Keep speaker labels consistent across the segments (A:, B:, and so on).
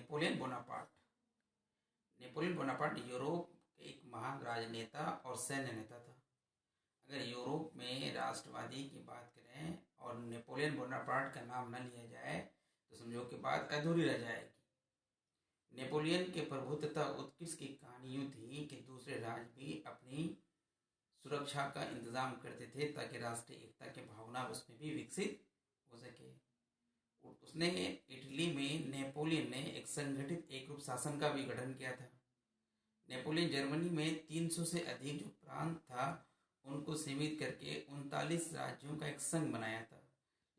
A: Napoleon Bonaparte. Napoleon Bonaparte Europe के एक महान राजनेता और सैन्य नेता था। अगर यूरोप में राष्ट्रवादी की बात करें और नेपोलियन बोनापार्ट का नाम न लिया जाए तो समझो कि बात अधूरी रह जाएगी। नेपोलियन के प्रभुत्व उत्कृष्ट की कहानी यूँ थी कि दूसरे राज्य भी अपनी सुरक्षा का इंतजाम करते थे ताकि राष्ट्रीय एकता की भावना उसमें भी विकसित हो सके। उसने इटली में नेपोलियन ने एक संगठित एक रूप शासन का भी गठन किया था। नेपोलियन जर्मनी में 300 से अधिक जो प्रांत था उनको सीमित करके 39 राज्यों का एक संघ बनाया था,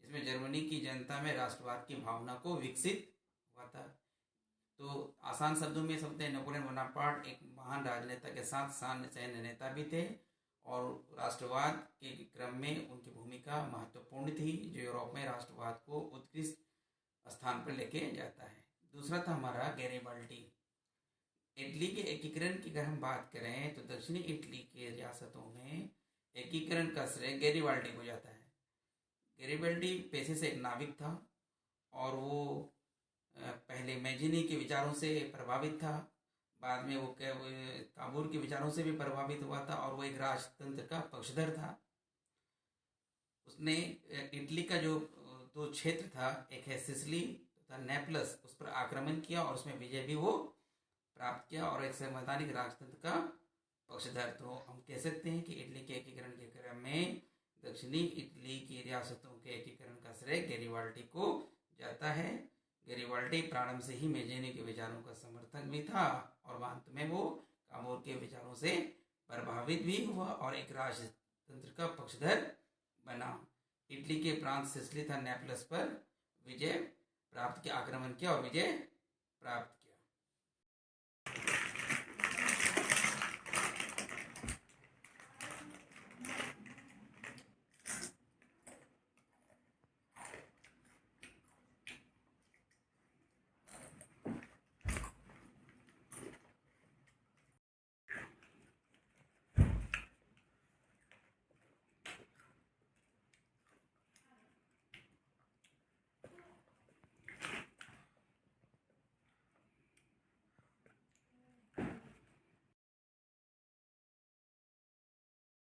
A: जिसमें जर्मनी की जनता में राष्ट्रवाद की भावना को विकसित हुआ था। तो आसान शब्दों में समझते हैं, नेपोलियन बोनापार्ट एक महान राजनेता के साथ सैन्य नेता भी थे और राष्ट्रवाद के क्रम में उनकी भूमिका महत्वपूर्ण थी, जो यूरोप में राष्ट्रवाद को उत्कृष्ट स्थान पर लेके जाता है। दूसरा था हमारा गैरिबाल्डी। इटली के एकीकरण की अगर हम बात करें तो दक्षिणी इटली के रियासतों में एकीकरण का श्रेय गैरिबाल्डी को जाता है। गैरिबाल्डी पेशे से एक नाविक था और वो पहले मैजिनी के विचारों से प्रभावित था, बाद में वो काबूल के विचारों से भी प्रभावित हुआ था और वो एक राजतंत्र का पक्षधर था। उसने इटली का जो दो क्षेत्र था, एक है सिसिली तथा नेपलस, उस पर आक्रमण किया और उसमें विजय भी वो प्राप्त किया और एक संवैधानिक राजतंत्र का पक्षधर। तो हम कह सकते हैं कि इटली के एकीकरण के क्रम में दक्षिणी इटली की रियासतों के एकीकरण का श्रेय गैरिबाल्डी को जाता है। गैरिबाल्डी प्रारंभ से ही मैजिनी के विचारों का समर्थक भी था और अंत में वो काबूल के विचारों से प्रभावित भी हुआ और एक राजतंत्र का पक्षधर बना। इटली के प्रांत सिसिली था नेपलस पर विजय प्राप्त किया, आक्रमण किया और विजय प्राप्त किया।